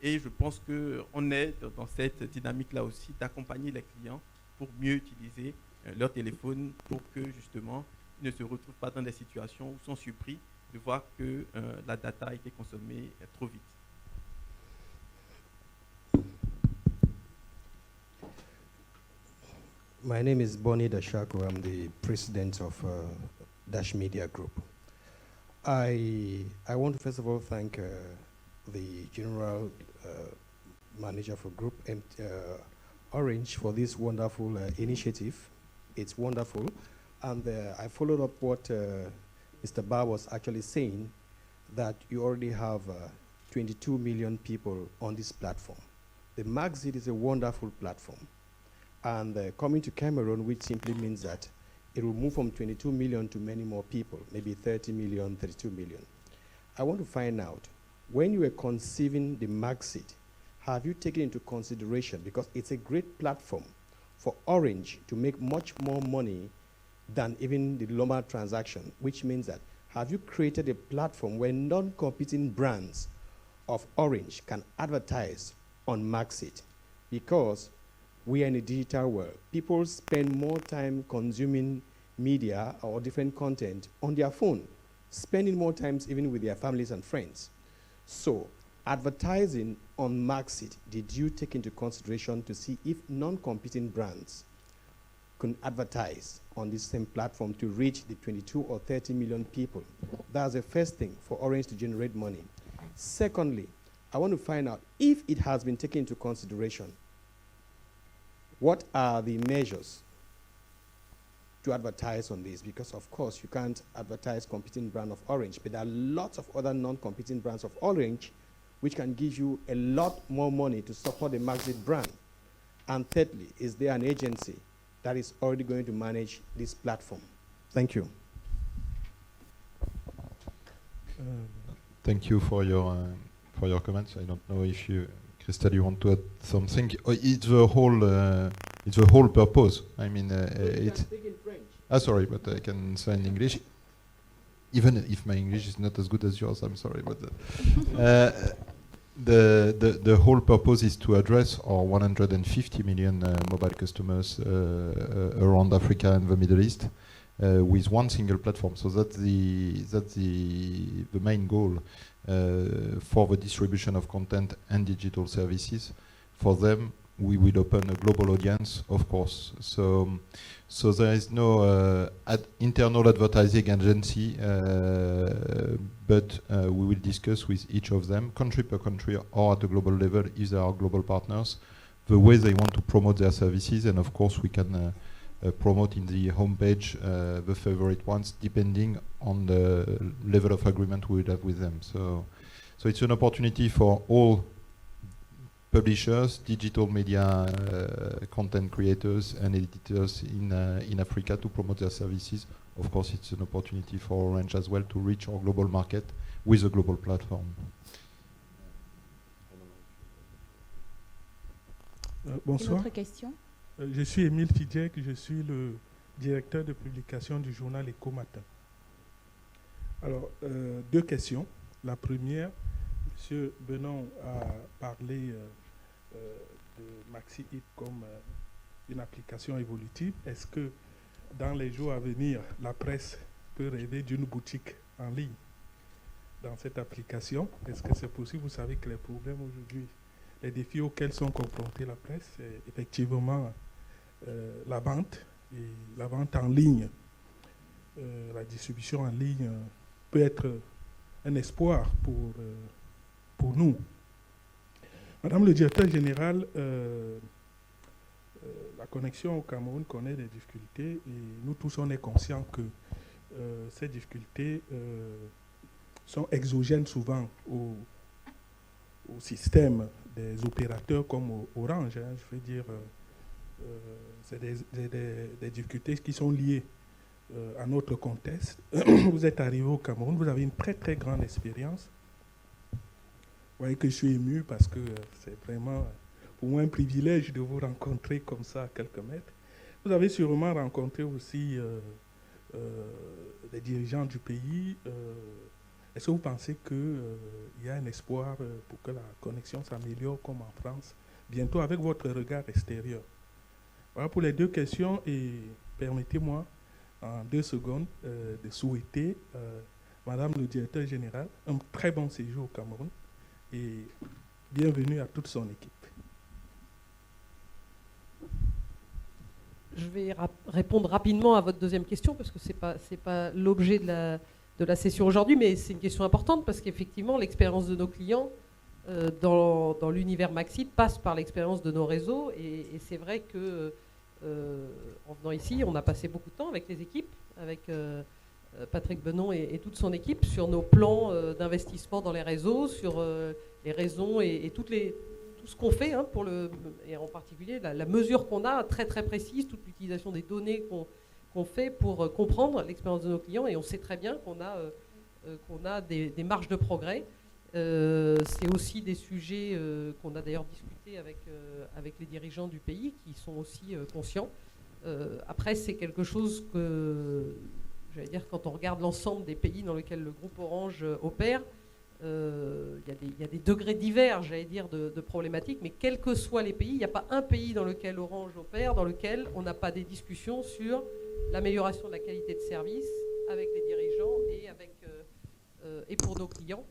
et je pense qu'on est dans cette dynamique-là aussi d'accompagner les clients pour mieux utiliser leur téléphone, pour que justement ils ne se retrouvent pas dans des situations où ils sont surpris de voir que la data a été consommée trop vite. My name is Bonnie Dashako. I'm the president of Dash Media Group. I want to first of all thank the general manager for Group Orange for this wonderful initiative. It's wonderful. And I followed up what Mr. Bar was actually saying, that you already have 22 million people on this platform. The Maxit is a wonderful platform. And coming to Cameroon, which simply means that it will move from 22 million to many more people, maybe 30 million, 32 million. I want to find out, when you were conceiving the Maxit, have you taken into consideration, because it's a great platform for Orange to make much more money than even the normal transaction, which means that, have you created a platform where non-competing brands of Orange can advertise on Maxit? Because we are in a digital world. People spend more time consuming media or different content on their phone, spending more time even with their families and friends. So, advertising on Maxit, did you take into consideration to see if non-competing brands can advertise on this same platform to reach the 22 or 30 million people? That's the first thing for Orange to generate money. Secondly, I want to find out if it has been taken into consideration, what are the measures to advertise on this? Because of course you can't advertise competing brand of Orange, but there are lots of other non-competing brands of Orange which can give you a lot more money to support the Maxit brand. And thirdly, is there an agency that is already going to manage this platform? Thank you. Thank you for your comments. I don't know if you, Christelle, you want to add something? It's the whole purpose. I mean, it's. Sorry, but I can say in English. Even if my English is not as good as yours, I'm sorry, but the whole purpose is to address our 150 million mobile customers around Africa and the Middle East with one single platform. So that's the main goal for the distribution of content and digital services. For them, we will open a global audience, of course. So there is no internal advertising agency, but we will discuss with each of them, country per country or at a global level, if they are global partners, the way they want to promote their services, and of course we can promote in the homepage the favorite ones, depending on the level of agreement we will have with them. So it's an opportunity for all publishers, digital media content creators and editors in Africa to promote their services. Of course, it's an opportunity for Orange as well to reach our global market with a global platform. Bonsoir. Une autre question? Je suis Émile Fidjek, je suis le directeur de publication du journal Écho Matin. Alors, deux questions. La première, M. Benon a parlé de MaxiHit comme une application évolutive. Est-ce que dans les jours à venir, la presse peut rêver d'une boutique en ligne dans cette application? Est-ce que c'est possible? Vous savez que les problèmes aujourd'hui, les défis auxquels sont confrontés la presse, c'est effectivement la vente et la vente en ligne. La distribution en ligne peut être un espoir pour nous. Madame le directeur général, la connexion au Cameroun connaît des difficultés et nous tous on est conscients que ces difficultés sont exogènes souvent au système des opérateurs comme Orange. Je veux dire, c'est des difficultés qui sont liées à notre contexte. Vous êtes arrivé au Cameroun, vous avez une très très grande expérience. Vous voyez que je suis ému parce que c'est vraiment pour moi un privilège de vous rencontrer comme ça à quelques mètres. Vous avez sûrement rencontré aussi les dirigeants du pays. Est-ce que vous pensez qu'il y a un espoir pour que la connexion s'améliore comme en France, bientôt avec votre regard extérieur? Voilà pour les deux questions et permettez-moi en 2 secondes de souhaiter Madame le directeur général un très bon séjour au Cameroun et bienvenue à toute son équipe. Je vais répondre rapidement à votre deuxième question parce que c'est pas l'objet de la session aujourd'hui, mais c'est une question importante parce qu'effectivement l'expérience de nos clients dans l'univers MaxiHit passe par l'expérience de nos réseaux et c'est vrai que en venant ici, on a passé beaucoup de temps avec les équipes, avec Patrick Benon et toute son équipe sur nos plans d'investissement dans les réseaux, sur les raisons et tout ce qu'on fait et en particulier la mesure qu'on a très très précise, toute l'utilisation des données qu'on fait pour comprendre l'expérience de nos clients et on sait très bien qu'on a des marges de progrès. C'est aussi des sujets qu'on a d'ailleurs discuté avec les dirigeants du pays qui sont aussi conscients. Après, c'est quelque chose que, j'allais dire, quand on regarde l'ensemble des pays dans lesquels le groupe Orange opère, il y a des degrés divers, j'allais dire, de problématiques, mais quels que soient les pays, il n'y a pas un pays dans lequel Orange opère dans lequel on n'a pas des discussions sur l'amélioration de la qualité de service avec les dirigeants et pour nos clients.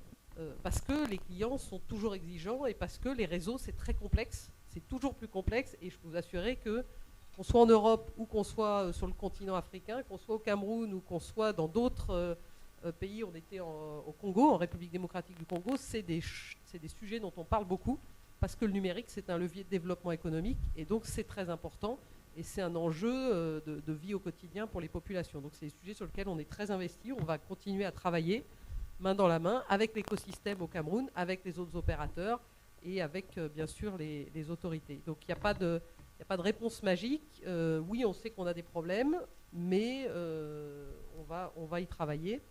Parce que les clients sont toujours exigeants et parce que les réseaux, c'est très complexe, c'est toujours plus complexe. Et je peux vous assurer qu'on soit en Europe ou qu'on soit sur le continent africain, qu'on soit au Cameroun ou qu'on soit dans d'autres pays, on était au Congo, en République démocratique du Congo, c'est des sujets dont on parle beaucoup parce que le numérique, c'est un levier de développement économique et donc c'est très important et c'est un enjeu de vie au quotidien pour les populations. Donc c'est des sujets sur lesquels on est très investi, on va continuer à travailler main dans la main avec l'écosystème au Cameroun, avec les autres opérateurs et avec bien sûr les autorités. Donc il n'y a pas de réponse magique. Oui, on sait qu'on a des problèmes, mais on va y travailler.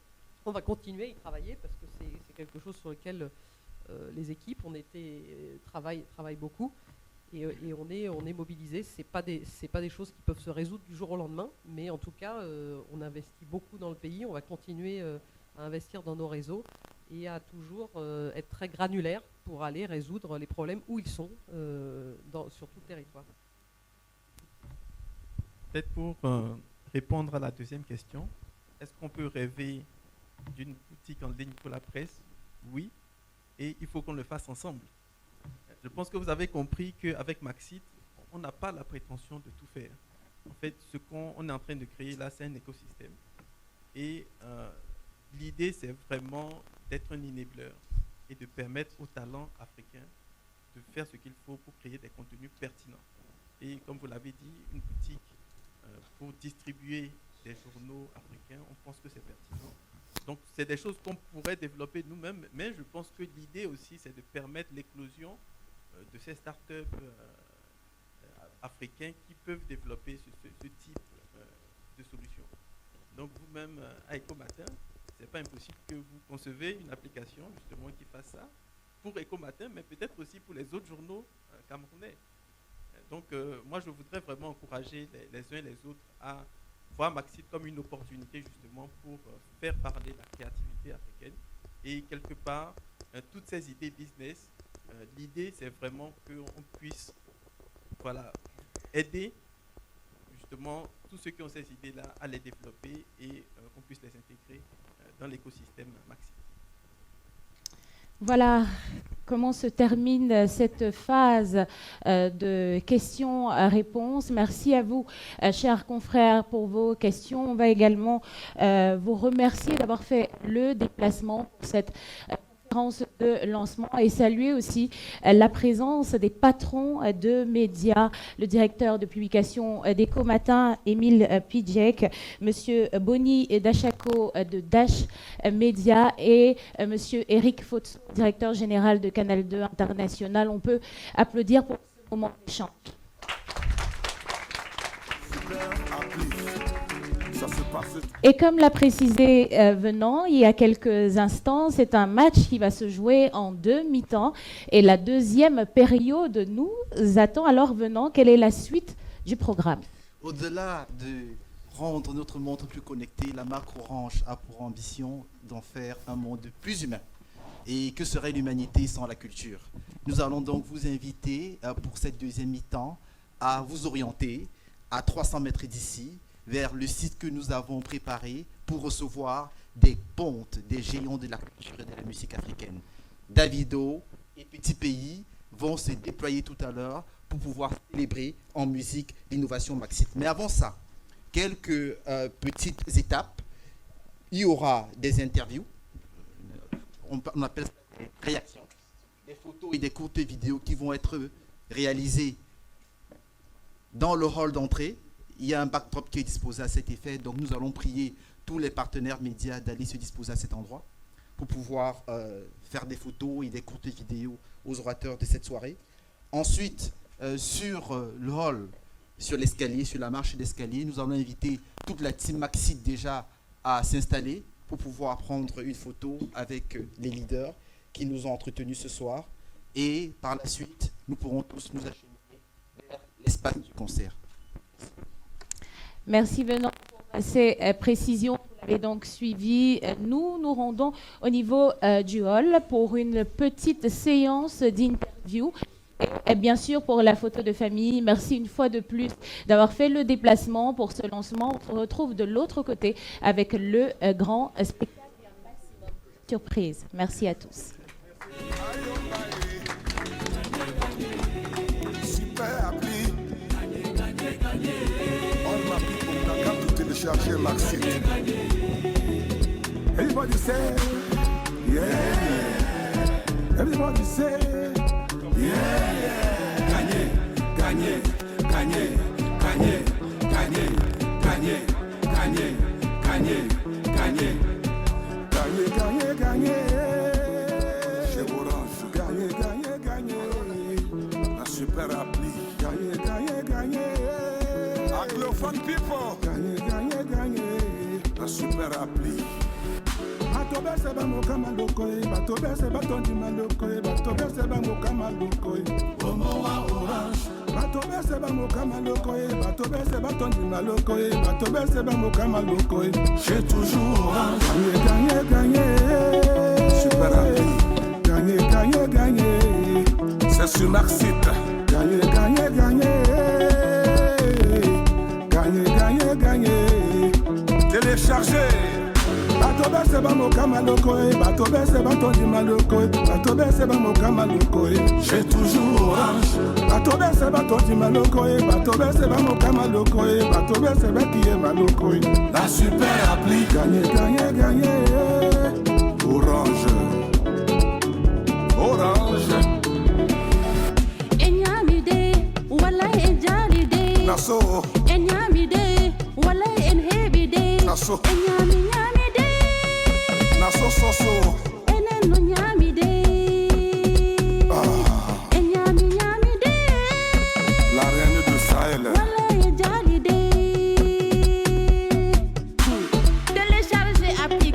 On va continuer à y travailler parce que c'est quelque chose sur lequel les équipes travaillent beaucoup et on est mobilisés. C'est pas des choses qui peuvent se résoudre du jour au lendemain, mais en tout cas, on investit beaucoup dans le pays. On va continuer à investir dans nos réseaux et à toujours être très granulaire pour aller résoudre les problèmes où ils sont sur tout le territoire. Peut-être pour répondre à la deuxième question, est-ce qu'on peut rêver d'une boutique en ligne pour la presse? Oui, et il faut qu'on le fasse ensemble. Je pense que vous avez compris qu'avec MaxiHit, on n'a pas la prétention de tout faire. En fait, ce qu'on est en train de créer là, c'est un écosystème. Et l'idée, c'est vraiment d'être un enabler et de permettre aux talents africains de faire ce qu'il faut pour créer des contenus pertinents. Et comme vous l'avez dit, une boutique pour distribuer des journaux africains, on pense que c'est pertinent. Donc, c'est des choses qu'on pourrait développer nous-mêmes, mais je pense que l'idée aussi, c'est de permettre l'éclosion de ces startups africains qui peuvent développer ce type de solution. Donc vous-même, à Ecomatin, ce n'est pas impossible que vous concevez une application justement qui fasse ça pour Ecomatin, mais peut-être aussi pour les autres journaux camerounais. Donc moi, je voudrais vraiment encourager les uns et les autres à voir Maxit comme une opportunité justement pour faire parler la créativité africaine. Et quelque part, toutes ces idées business, l'idée c'est vraiment qu'on puisse aider justement tous ceux qui ont ces idées-là à les développer et qu'on puisse les intégrer dans l'écosystème Maxit. Voilà comment se termine cette phase de questions-réponses. Merci à vous, chers confrères, pour vos questions. On va également vous remercier d'avoir fait le déplacement pour cette conférence de lancement et saluer aussi la présence des patrons de médias, le directeur de publication d'Ecomatin, Émile Pidjek, Monsieur Boni Dachako de Dash Media et Monsieur Eric Fotso, directeur général de Canal 2 International. On peut applaudir pour ce moment d'échange. Et comme l'a précisé Venant il y a quelques instants, c'est un match qui va se jouer en 2 mi-temps et la deuxième période nous attend. Alors Venant, quelle est la suite du programme? Au-delà de rendre notre monde plus connecté, la marque Orange a pour ambition d'en faire un monde plus humain. Et que serait l'humanité sans la culture? Nous allons donc vous inviter pour cette deuxième mi-temps à vous orienter à 300 mètres d'ici vers le site que nous avons préparé pour recevoir des pontes, des géants de la culture et de la musique africaine. Davido et Petit Pays vont se déployer tout à l'heure pour pouvoir célébrer en musique l'innovation Maxit. Mais avant ça, quelques petites étapes. Il y aura des interviews, on appelle ça des réactions, des photos et des courtes vidéos qui vont être réalisées dans le hall d'entrée. Il y a un backdrop qui est disposé à cet effet, donc nous allons prier tous les partenaires médias d'aller se disposer à cet endroit pour pouvoir faire des photos et des courtes vidéos aux orateurs de cette soirée. Ensuite, sur le hall, sur l'escalier, sur la marche d'escalier, nous allons inviter toute la team Maxit déjà à s'installer pour pouvoir prendre une photo avec les leaders qui nous ont entretenus ce soir. Et par la suite, nous pourrons tous nous acheminer vers l'espace du concert. Merci Venant pour ces précisions. Vous l'avez donc suivi. Nous nous rendons au niveau du hall pour une petite séance d'interview. Et bien sûr, pour la photo de famille, merci une fois de plus d'avoir fait le déplacement pour ce lancement. On se retrouve de l'autre côté avec le grand spectacle et un maximum de surprises. Merci à tous. Télécharger Maxit. Everybody say, yeah. Everybody say, yeah. Gagné, gagné, gagné, gagné, gagné, gagné, gagné, gagné, gagné, gagné, gagné, gagné. Chez Orange, gagné, gagné, gagné. La super appli, gagné, gagné, gagné. Anglophone people, gagné, gagné, gagné. La super appli. Batobe seba mokama lokoe, batobe seba tondi malokoe, batobe seba mokama lokoe. Omo wa Orange. Batobe seba mokama lokoe, batobe seba tondi malokoe, batobe seba mokama lokoe. J'ai toujours Orange. Gagné, gagné, gagné. Super appli. Gagné, gagné, gagné. C'est sur Maxit. Gagné, gagné, gagné. Gagné, gagné, gagné. Téléchargez. Batobe seba mokama lokoe, batobe seba tondi malokoe, batobe seba mokama lokoe. J'ai toujours Orange. Batobe seba tondi malokoe, batobe seba mokama lokoe, batobe seba qui est malokoe. La super appli. Gagné, gagné, gagné. Orange. Orange. Enyamide, wala enjalide. Naso. Enyamide, wala enhebide. Naso. Enyami nyamide. Naso so so.